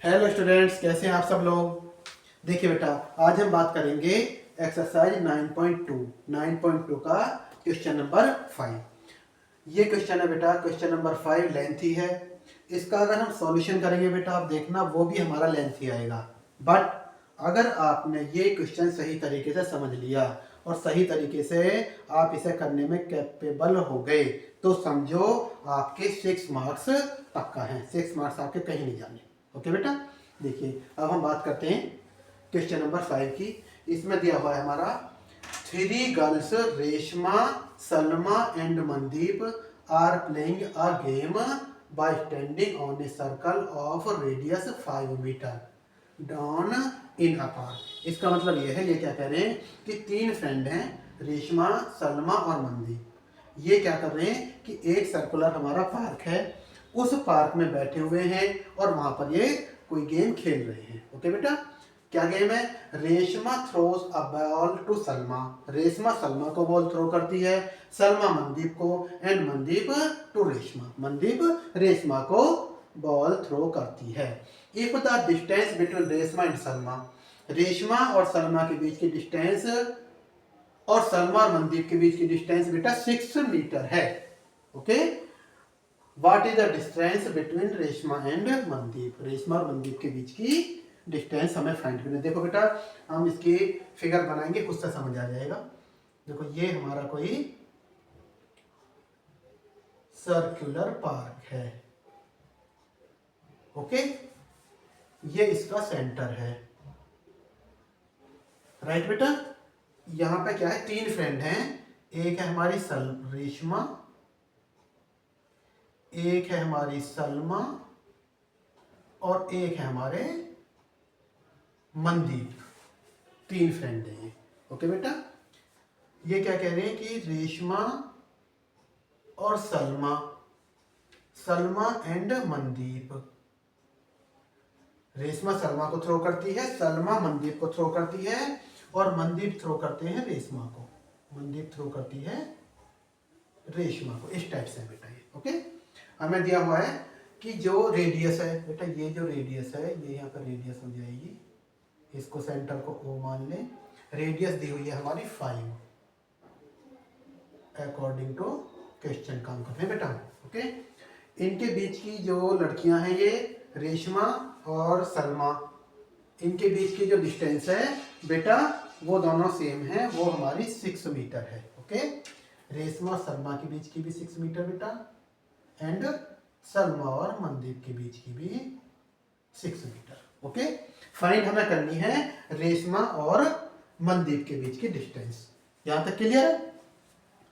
Hello students, कैसे हैं आप सब लोग। देखिए बेटा, आज हम बात करेंगे एक्सरसाइज 9.2 का क्वेश्चन नंबर 5। ये क्वेश्चन है बेटा, क्वेश्चन नंबर 5 लेंथी है। इसका अगर हम सॉल्यूशन करेंगे बेटा, आप देखना वो भी हमारा लेंथी आएगा। बट अगर आपने ये क्वेश्चन सही तरीके से समझ लिया और सही तरीके से आप इसे करने में कैपेबल हो गए तो समझो आपके 6 मार्क्स पक्का हैं। 6 मार्क्स आपके कहीं नहीं जाने। ओके बेटा, देखिए अब हम बात करते हैं क्वेश्चन नंबर 5 की। इसमें दिया हुआ है हमारा 3 girls Reshma, Salma and Mandeep are playing a game by standing on a circle of radius 5 metre down in a park. इसका मतलब यह है, ये क्या कह रहे हैं कि 3 फ्रेंड हैं, रेशमा, सलमा और मनदीप। ये क्या कर रहे हैं कि एक सर्कुलर हमारा पार्क है, उस पार्क में बैठे हुए हैं और वहां पर ये कोई गेम खेल रहे हैं। ओके बेटा, क्या गेम है? Reshma throws a ball to Salma. Reshma Salma को बॉल थ्रो करती है, सलमा मनदीप को, एंड मनदीप टू रेशमा। मनदीप रेशमा को बॉल थ्रो करती है। If the distance between Reshma and Salma, Reshma और सलमा के बीच की डिस्टेंस और सलमा और मनदीप के बीच की डिस्टेंस बेटा 6 मीटर है। Okay, what is the distance between Reshma and Mandeep? Reshma और मनदीप के बीच की डिस्टेंस हमें फाइंड करना है। देखो बेटा, हम इसकी फिगर बनाएंगे, कुछ से समझ आ जाएगा। देखो, ये हमारा कोई सर्कुलर पार्क है। ओके, ये इसका सेंटर है। राइट बेटा, यहां पे क्या है? 3 फ्रेंड हैं। एक है हमारी रेशमा, एक है हमारी सलमा और एक है हमारे मनदीप। 3 फ्रेंड हैं ये। ओके बेटा, ये क्या कह रहे हैं कि रेशमा और सलमा, सलमा एंड मनदीप। रेशमा सलमा को थ्रो करती है, सलमा मनदीप को थ्रो करती है और मनदीप थ्रो करते हैं रेशमा को। मनदीप थ्रो करती है रेशमा को। इस टाइप से बेटा ये। ओके, हमें दिया हुआ है कि जो रेडियस है बेटा, ये जो रेडियस है ये यहाँ पर रेडियस हो जाएगी। इसको सेंटर को O मान लें। रेडियस दी हुई है हमारी 5 अकॉर्डिंग टू क्वेश्चन। काम करते हैं बेटा। ओके, इनके बीच की जो लड़कियां हैं, ये रेशमा और सलमा, इनके बीच की जो डिस्टेंस है बेटा वो दोनों सेम है, वो हमारी 6 मीटर है। ओके, रेशमा और सलमा के बीच की भी 6 मीटर बेटा, एंड सलमा और मनदीप के बीच की भी 6 मीटर। ओके, फाइंड हमें करनी है रेशमा और मनदीप के बीच की डिस्टेंस। यहां तक क्लियर है?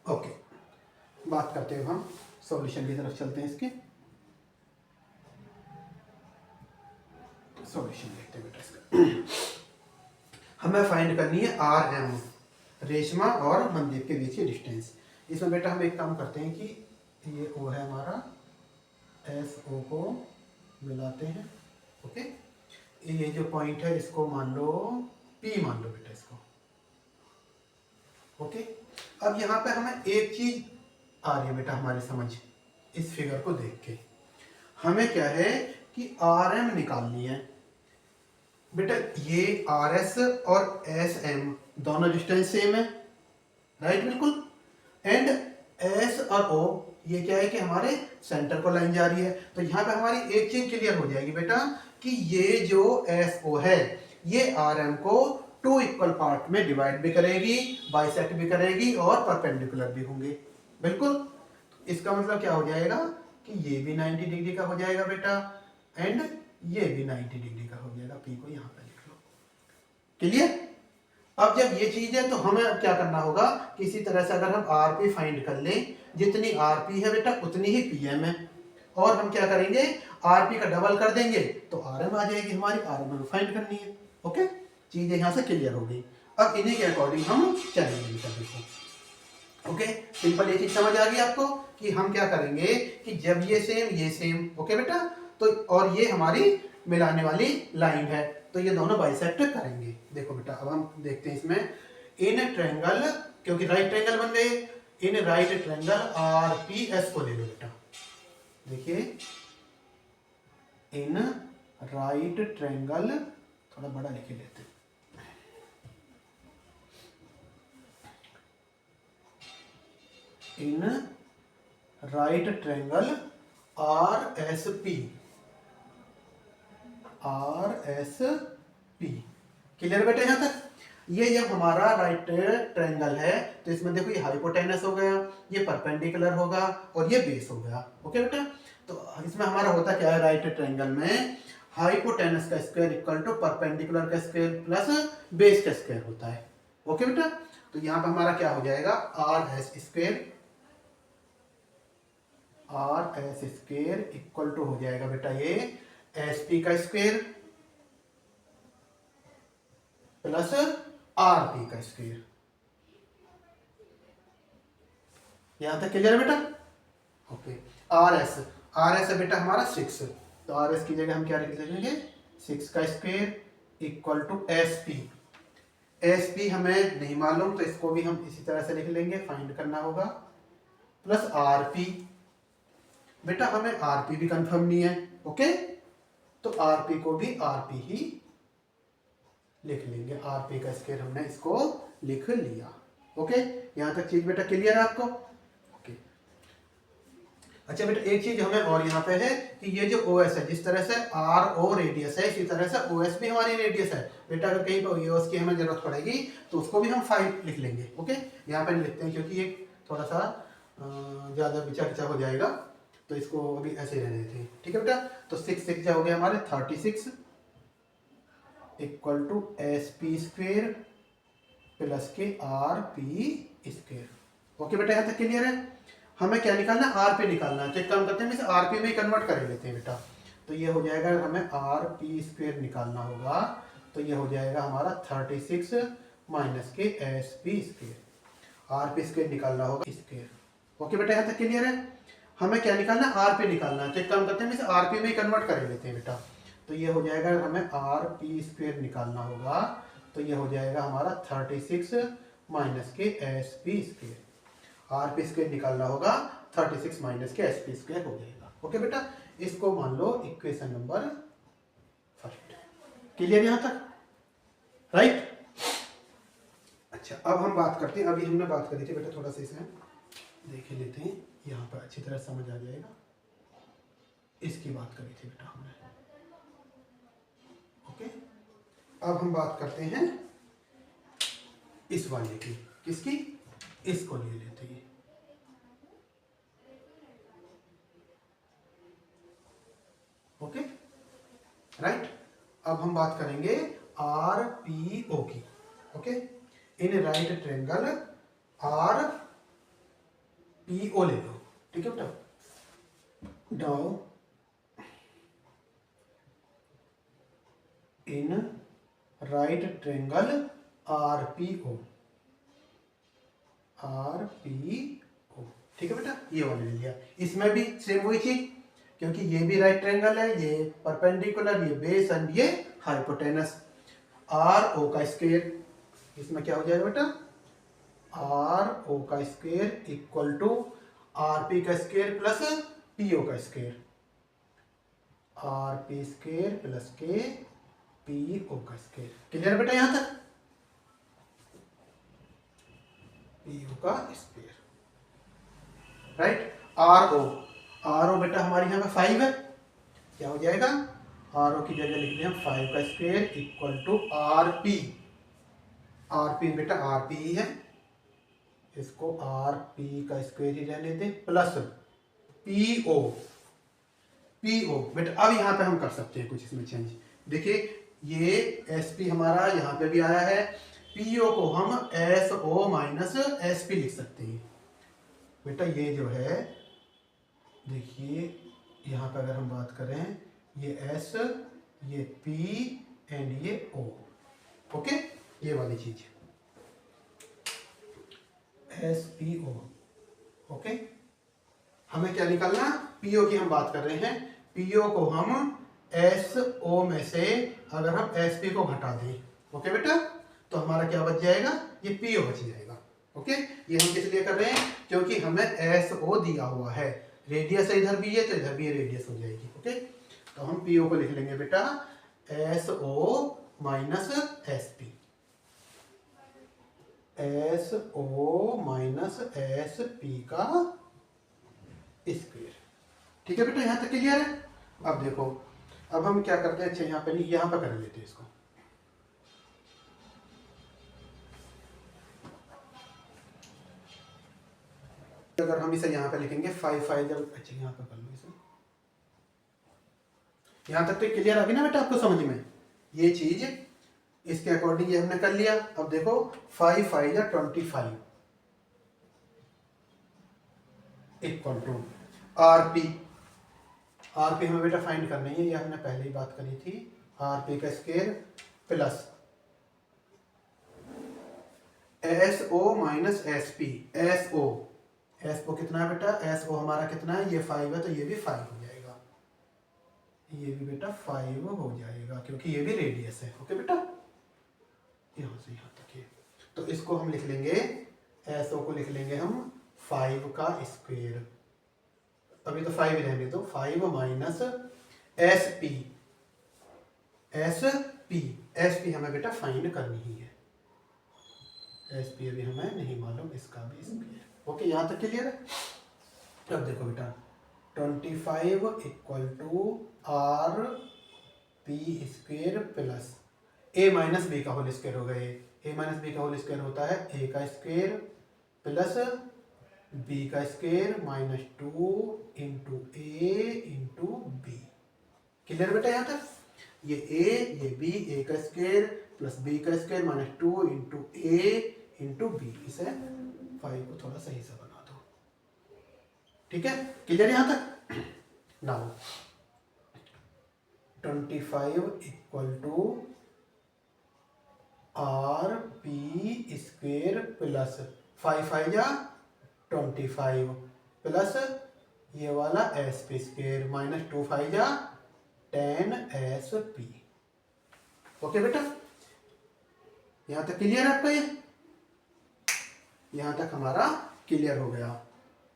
ओके, बात करते हैं, हम सॉल्यूशन की तरफ चलते हैं। इसके सॉल्यूशन देखते हैं बेटा। इसका हमें फाइंड करनी है आर एम, रेशमा और मनदीप के बीच की डिस्टेंस। इसमें बेटा हम एक काम करते हैं कि ये ओ है हमारा, एस ओ को मिलाते हैं। ओके, ये जो पॉइंट है इसको मान लो पी, मान लो बेटा इसको। ओके, अब यहाँ पे हमें एक चीज आ रही है बेटा हमारी समझ, इस फिगर को देख के हमें क्या है कि आर एम निकालनी है बेटा। ये आर एस और एस एम दोनों डिस्टेंस सेम है, राइट, बिल्कुल। एंड एस और ओ, ये क्या है कि हमारे सेंटर को लाइन जा रही है। तो यहाँ पे हमारी एक चीज क्लियर हो जाएगी बेटा कि ये जो एस ओ है ये आर एम को 2 इक्वल पार्ट में डिवाइड भी करेगी, बाइसेक्ट भी करेगी और परपेंडिकुलर भी होंगे। बिल्कुल, इसका मतलब क्या हो जाएगा कि ये भी 90 डिग्री का हो जाएगा बेटा, एंड ये भी 90 डिग्री का हो जाएगा। पी को यहाँ पे लिख लो। क्लियर? अब जब ये चीज है तो हमें क्या करना होगा, किसी तरह से अगर हम आरपी फाइंड कर लें, जितनी आरपी है बेटा उतनी ही पीएम है, और हम क्या करेंगे आरपी का डबल कर देंगे तो आरएम आ जाएगी हमारी। आरएम हमें फाइंड करनी है। ओके, चीजें यहां से क्लियर हो गई। अब इन्हीं के अकॉर्डिंग हम चलेंगे बेटा। देखो, ओके, सिंपल ये चीज समझ आ गई आपको कि हम क्या करेंगे कि जब ये सेम, ओके बेटा, तो और ये हमारी मिलाने वाली लाइन है तो ये दोनों बाइसेक्ट करेंगे। देखो बेटा, अब हम देखते हैं इसमें इन ट्रायंगल, क्योंकि राइट ट्रायंगल बन गए, इन राइट ट्रायंगल आरपीएस को ले लो बेटा। देखिए, इन राइट ट्रायंगल, थोड़ा बड़ा लिख लेते हैं, in right triangle RSP, RSP। Clear बेटा यहाँ तक? ये जब हमारा राइट ट्रायंगल है तो इसमें देखो ये हाइपोटेनस हो गया, ये परपेंडिकुलर होगा और ये बेस हो गया। ओके बेटा, तो इसमें हमारा होता क्या है, राइट ट्रायंगल में हाइपोटेनस का स्क्वायर इक्वल टू परपेंडिकुलर का स्क्वायर प्लस बेस का स्क्वायर होता है। ओके बेटा, तो यहाँ पे हमारा क्या हो जाएगा, RS स्क्वायर इक्वल टू हो जाएगा बेटा ये SP का स्क्वायर प्लस RP का स्क्वायर। यहां तक क्लियर है बेटा? ओके, RS है बेटा हमारा 6, तो RS की जगह हम क्या लिख लेंगे, 6 का स्क्वायर इक्वल टू SP हमें नहीं मालूम तो इसको भी हम इसी तरह से लिख लेंगे, फाइंड करना होगा, प्लस RP। बेटा हमें RP भी कंफर्म नहीं है, ओके, तो RP को भी RP ही लिख लेंगे, RP का स्क्वायर हमने इसको लिख लिया। ओके, यहां तक चीज बेटा क्लियर है आपको? ओके, अच्छा बेटा एक चीज हमें और यहाँ पे है कि ये जो OS है, जिस तरह से RO रेडियस है, इसी तरह से OS भी हमारी रेडियस है बेटा। अगर कहीं पर OS की हमें जरूरत पड़ेगी तो उसको भी हम 5 लिख लेंगे। ओके, यहाँ पे लिखते हैं क्योंकि ये थोड़ा सा ज्यादा बिचा हो जाएगा, तो इसको अभी ऐसे रहने देते हैं। ठीक है बेटा, तो 6 क्या हो गया हमारे 36 equal to SP square plus के RP स्क्वेयर। ओके बेटा, यहाँ तक क्लियर है? हमें क्या निकालना है, RP निकालना है। तो एक काम करते हैं, इसे RP में ही कन्वर्ट कर लेते हैं बेटा। तो ये हो जाएगा, हमें RP स्क्वेयर निकालना होगा, तो ये हो जाएगा हमारा 36 माइनस के SP स्क्वेयर, RP स्क्वेयर निकालना होगा स्क्वेयर। ओके बेटा, यहाँ तक क्लियर है? हमें क्या निकालना है, RP निकालना है। तो एक काम करते हैं, इसे RP में ही कन्वर्ट कर लेते हैं बेटा। तो ये हो जाएगा, हमें RP स्क्वेयर निकालना होगा, तो ये हो जाएगा हमारा 36 माइनस के SP स्क्वेयर। RP स्क्वेयर निकालना होगा, 36 माइनस के SP स्क्वेयर हो जाएगा। ओके बेटा, इसको मान लो इक्वेशन नंबर 1। क्लियर यहां तक? राइट। अच्छा, अब हम बात करते हैं, अभी हमने बात करी थी बेटा, थोड़ा सा इसे देख लेते हैं, यहाँ पर अच्छी तरह समझ आ जाएगा। इसकी बात करी थी बेटा हमने। ओके, अब हम बात करते हैं इस वाले की, किसकी, इसको ले लेते हैं। ओके राइट, अब हम बात करेंगे RPO की। Okay, in right triangle RPO ले लो। ठीक है बेटा, now in right triangle RPO, ठीक है बेटा, ये वाले ले लिया। इसमें भी सेम वही चीज, क्योंकि ये भी राइट ट्रायंगल है, ये परपेंडिकुलर, ये बेस एंड ये हाइपोटेनस। RO का स्क्वायर, इसमें क्या हो जाएगा बेटा, RO का स्क्वायर इक्वल टू RP का स्क्वायर प्लस PO का स्क्वायर, RP स्क्वायर प्लस के PO का स्क्वायर। क्लियर बेटा यहां तक? PO का स्क्वायर, राइट। RO बेटा हमारी यहाँ पे 5 है, क्या हो जाएगा, RO की जगह लिख दिया 5 का स्क्वायर इक्वल टू RP बेटा RP ही है, इसको RP का स्क्वायर ही रहने दें, प्लस PO बेटा। अब यहाँ पे हम कर सकते हैं कुछ इसमें चेंज। देखिए ये SP हमारा यहाँ पे भी आया है, PO को हम SO माइनस SP लिख सकते हैं बेटा। ये जो है देखिए यहाँ पे अगर हम बात करें, ये S, ये P एंड ये O। ओके, ये वाली चीज SPO। ओके, हमें क्या निकालना, PO की हम बात कर रहे हैं। PO को हम SO में से अगर हम SP को घटा दें, ओके बेटा, तो हमारा क्या बच जाएगा, ये PO बच जाएगा। ओके, ये हम किस लिए कर रहे हैं, क्योंकि हमें SO दिया हुआ है, रेडियस इधर भी है तो इधर भी रेडियस हो जाएगी। ओके, तो हम पीओ को लिख लेंगे बेटा S O minus S P, S O minus S P का स्क्वायर। ठीक है बेटा, यहां तक क्लियर है। अब देखो, अब हम क्या करते हैं, अच्छा यहाँ पे नहीं, यहाँ पे कर लेते हैं इसको। अगर हम इसे यहाँ पे लिखेंगे 5 जब, अच्छा यहाँ पे कर लो इसे। यहाँ तक तो क्लियर अभी ना बेटा आपको समझ में, ये चीज इसके अकॉर्डिंग ये हमने कर लिया। अब देखो 5 या 25 इक्वल टू आरपी। आरपी हमें बेटा फाइंड करनी है, ये हमने पहले ही बात करी थी। आरपी का square plus S O minus S P. S O कितना है बेटा, एस ओ हमारा कितना है, ये 5 है तो ये भी 5 हो जाएगा, ये भी बेटा 5 हो जाएगा क्योंकि ये भी रेडियस है। ओके बेटा, यहां से यहां तक है। तो इसको हम लिख लेंगे, एस ओ को लिख लेंगे हम 5 का स्क्वायर। अभी तो 5 रहने दो, 5 minus S P. S P हमें बेटा फाइंड करनी ही है। एस पी अभी हमें नहीं मालूम, इसका भी स्क्वायर। ओके, यहां तक क्लियर है। अब देखो बेटा 25 equal to R P square plus A minus B का होल स्क्वायर हो गए। ए माइनस बी का होल स्क्वायर होता है ए का स्क्वायर प्लस बी का square minus 2 into A into B. Clear बेटा यहाँ तक, ये बी, ए का स्क्वायर प्लस बी का square minus 2 into A into B. इसे 5 को थोड़ा सही से बना दो। ठीक है, क्लियर यहाँ तक। Now 25 equal to R P square plus 5 या 25 प्लस ये वाला एस पी स्क्वायर माइनस 2 या 10 एस पी। ओके बेटा, यहां तक क्लियर है आपका, ये यहां तक हमारा क्लियर हो गया।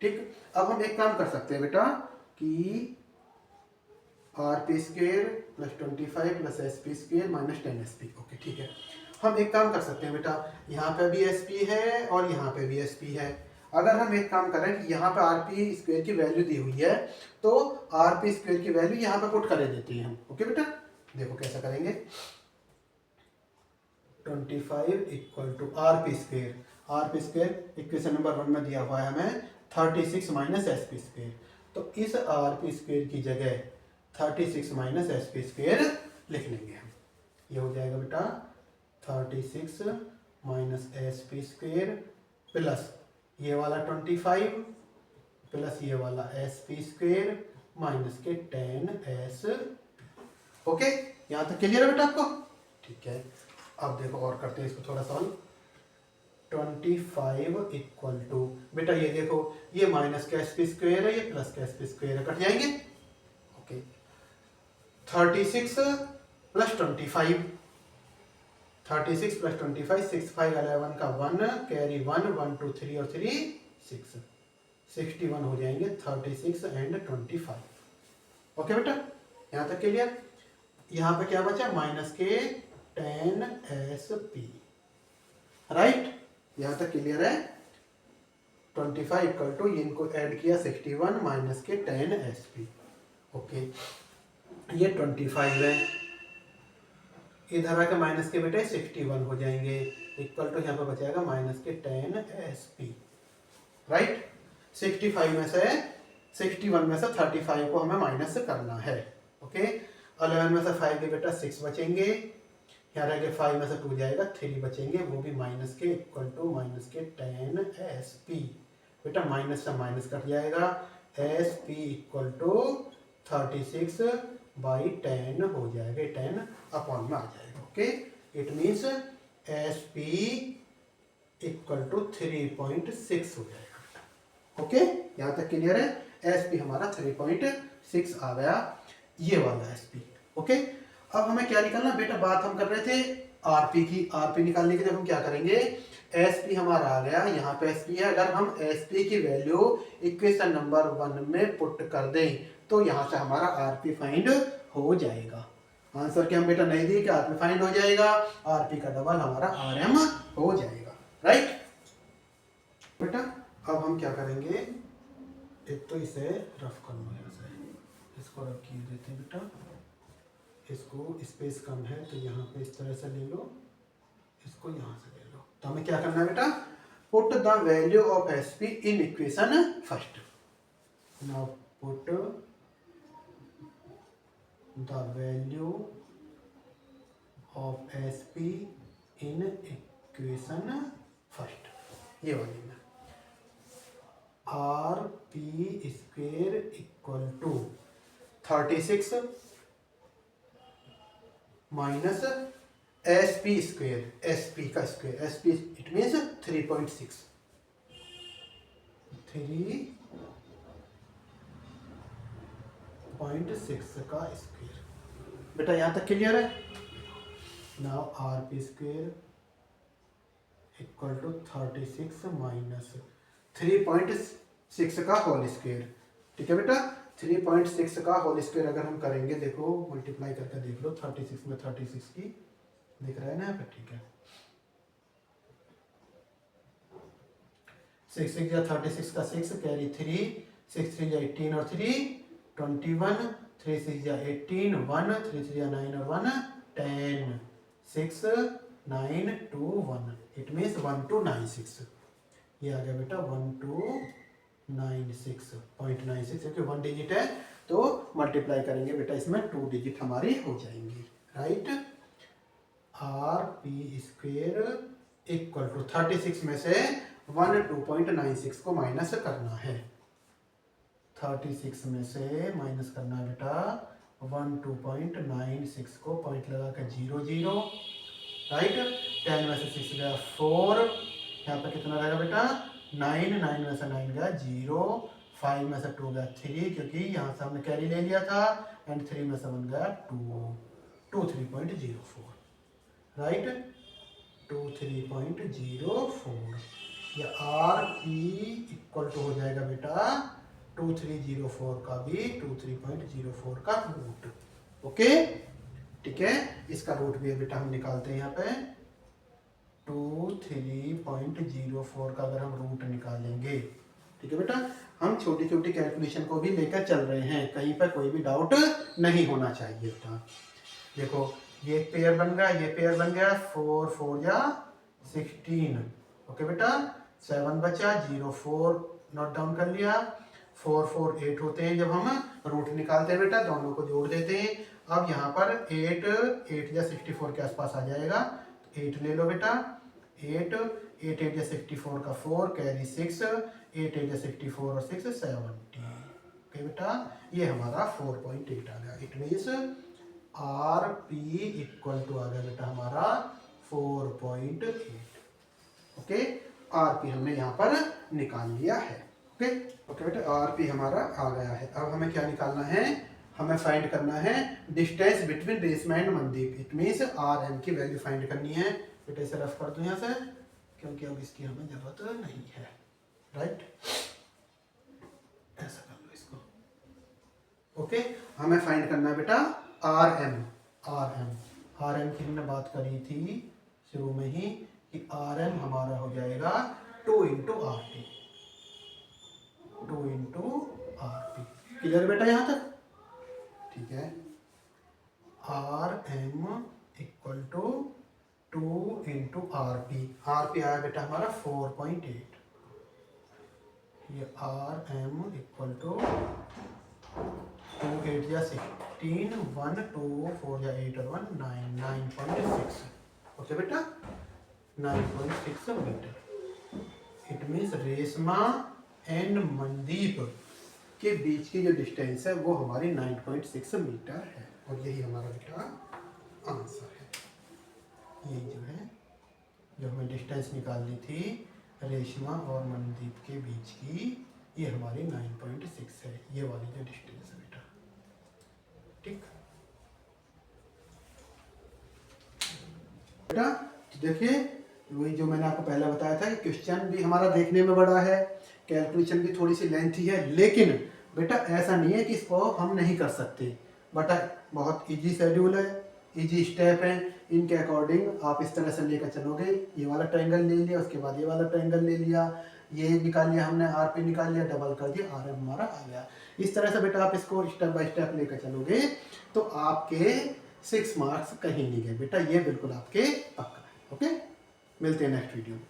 ठीक, अब हम एक काम कर सकते हैं बेटा कि are P square plus 25 plus S P square minus 10 S P. Okay ठीक है, हम एक काम कर सकते हैं बेटा, यहाँ पे भी एस पी है और यहाँ पे भी एस पी है। अगर हम एक काम करें कि यहाँ पे आर पी स्क्वायर की वैल्यू दी हुई है तो आर पी स्क्वायर की वैल्यू यहाँ पे पुट कर देते हैं हम। ओके बेटा, देखो कैसा करेंगे। 25 equal to R P square, R P square equation number 1 में दिया हुआ है हमें 36 माइनस एस पी स्क्वायर। तो इस आर पी स्क्वायर की जगह 36 माइनस एस पी स्क्वायर लिख लेंगे हम। ये हो जाएगा बेटा 36 minus S P square plus ये वाला 25 प्लस ये वाला एस पी स्क्वायर माइनस के 10 एस। ओके, यहां तक क्लियर है बेटा आपको। ठीक है, अब देखो और करते हैं इसको थोड़ा सॉल्व। 25 इक्वल टू बेटा ये देखो, ये माइनस का एस पी स्क्वायर है, ये प्लस का एस पी स्क्वायर है, कट जाएंगे। ओके, 36 प्लस 25, 36 प्लस 25, 6 5 11 का 1 कैरी 1 1 2 3 और 3 6, 61 हो जाएंगे 36 एंड 25। ओके बेटा, यहाँ तक क्लियर। यहाँ पे क्या बचा, माइनस के 10 एस पी। राइट, यहाँ तक क्लियर है। 25 इक्वल टू इनको ऐड किया 61 माइनस के 10 एस पी। ओके, ये 25 है, इधर आके माइनस के बेटे 61 हो जाएंगे, इक्वल टू यहाँ पर बचाएगा माइनस के 10 एस पी। राइट, 61 में से 35 को हमें माइनस करना है। ओके, 11 में से 5 के बेटा 6 बचेंगे, यहाँ रह गए 5 में से 2 जाएगा 3 बचेंगे, वो भी माइनस के, इक्वल टू माइनस के 10 एस पी। बेटा माइनस से माइनस कट जाएगा, S P equal to 36 by 10 हो जाएगा, 10 अपॉन में आ जाएगा। Okay, it means S P equal to 3.6 हो जाएगा। ओके, यहाँ तक क्लियर है। एस पी हमारा 3.6 आ गया, ये वाला एस पी। ओके, अब हमें क्या निकालना बेटा, बात हम कर रहे थे आरपी की। आरपी निकालने के लिए हम क्या करेंगे, एस पी हमारा आ गया, यहाँ पे एस पी है। अगर हम एस पी की वैल्यू इक्वेशन नंबर 1 में पुट कर दें तो यहाँ से हमारा आरपी फाइंड हो जाएगा। आंसर क्या हम बेटा नहीं दिए कि आरपी फाइंड हो जाएगा, आरपी का डबल हमारा आरएम हो जाएगा, राइट बेटा। अब हम क्या करेंगे, एक तो इसे रफ कर लो, यहाँ से इसको रफ किए देते हैं बेटा, इसको स्पेस कम है तो यहाँ पे इस तरह से ले लो, इसको यहाँ से ले लो। तो हमें क्या करना है बेटा, put the value of SP in equation first. Now put the value of SP in equation first, ये वाली में R P square equal to 36 minus S P square, S P का square, S P it means 3.6, 3.6 का square. बेटा यहाँ तक clear है। Now R P square equal to 36 minus 3.6 का होल स्क्वेयर, ठीक है बेटा। 3.6 का होल स्क्वेयर अगर हम करेंगे, देखो मल्टीप्लाई करके देख लो, 36 में 36 की दिख रहा है ना यहाँ पे, ठीक है। 6 6 या 36 का 6 कैरी 3, 6 3 या 18 और 3 21, 3 6 या 18 1, 3 3 या 9 और 1 10, 6 9 2 1, इट मीन्स 1296। ये आ गया बेटा 1296.96, क्योंकि 1 डिजिट है तो मल्टीप्लाई करेंगे बेटा, इसमें 2 डिजिट हमारी हो जाएंगी, right. R P square equal to 36 में से 12.96 को माइनस करना है, 36 में से माइनस करना है बेटा 12.96 को, पॉइंट लगा कर 0 0, राइट। 10 में से 6 गया 4, यहाँ पे कितना रहेगा बेटा 9, 9 में से 9 गया 0, 5 में से 2 गया 3, क्योंकि यहाँ से हमने कैरी ले लिया था, एंड 3 में से 1 गया 2, 3.04, राइट, 3.04। या आर पी इक्वल टू हो जाएगा बेटा 2304 का भी 23.04 का रूट, ओके, ठीक है। इसका रूट भी बेटा हम निकालते हैं यहाँ पे, 23.04 का अगर हम रूट निकालेंगे, ठीक है बेटा। हम छोटी छोटी कैलकुलेशन को भी लेकर चल रहे हैं, कहीं पर कोई भी डाउट नहीं होना चाहिए बेटा। देखो ये पेयर बन गया, ये पेयर बन गया, 4 4 या 16, ओके बेटा। 7 बचा, 0 4 नोट डाउन कर लिया, 4 4 8 होते हैं जब हम रूट निकालते हैं बेटा, दोनों को जोड़ देते हैं। अब यहाँ पर 8 8 या 64 के आसपास आ जाएगा, 8 ले लो बेटा, 8 8 8 या 64 का 4 कैरी 6, 8 8 या 64 और 6 70, ओके बेटा। ये हमारा 4.8 आ गया, it means R P equal to आ गया बेटा हमारा 4.8, ओके। आर पी हमने यहाँ पर निकाल लिया है, ओके ओके बेटा, आर पी हमारा आ गया है। अब हमें क्या निकालना है, हमें फाइंड करना है distance between Reshma and Mandeep, it means R M की वैल्यू फाइंड करनी है बेटा। इसे रफ कर दो यहाँ से, क्योंकि अब इसकी हमें जरूरत नहीं है, राइट, ऐसा कर लो इसको, ओके। हमें फाइंड करना है बेटा आर एम, आर एम की हमने बात करी थी शुरू में ही कि आर एम हमारा हो जाएगा 2 into R T, 2 into R T, clear बेटा यहाँ तक, ठीक है। R M equal to 2 into R P आया बेटा हमारा 4.8, ये आर एम इक्वल टू 2 8 या 16, 1 2 4 या 8 और 1 9, 9.6, ओके बेटा, 9.6 metre. It means Reshma and Mandeep के बीच की जो डिस्टेंस है वो हमारी 9.6 मीटर है, और यही हमारा बेटा आंसर है। ये जो है, जो हमें डिस्टेंस निकालनी थी रेशमा और मनदीप के बीच की, ये हमारी 9.6 है, ये वाली जो डिस्टेंस है बेटा, ठीक बेटा। देखिए वही जो मैंने आपको पहले बताया था कि क्वेश्चन भी हमारा देखने में बड़ा है, कैलकुलेशन भी थोड़ी सी लेंथी है, लेकिन बेटा ऐसा नहीं है कि इसको हम नहीं कर सकते। बटा बहुत इजी शेड्यूल है, इजी स्टेप है। इनके अकॉर्डिंग आप इस तरह से लेकर चलोगे, ये वाला ट्रायंगल ले लिया, उसके बाद ये वाला ट्रायंगल ले लिया, ये निकाल लिया हमने, आर पी निकाल लिया, डबल कर दिया, आर एम हमारा आ गया। इस तरह से बेटा आप इसको स्टेप बाय स्टेप लेकर चलोगे तो आपके 6 मार्क्स कहीं नहीं गए बेटा, ये बिल्कुल आपके पक्का है। ओके, मिलते हैं नेक्स्ट वीडियो में।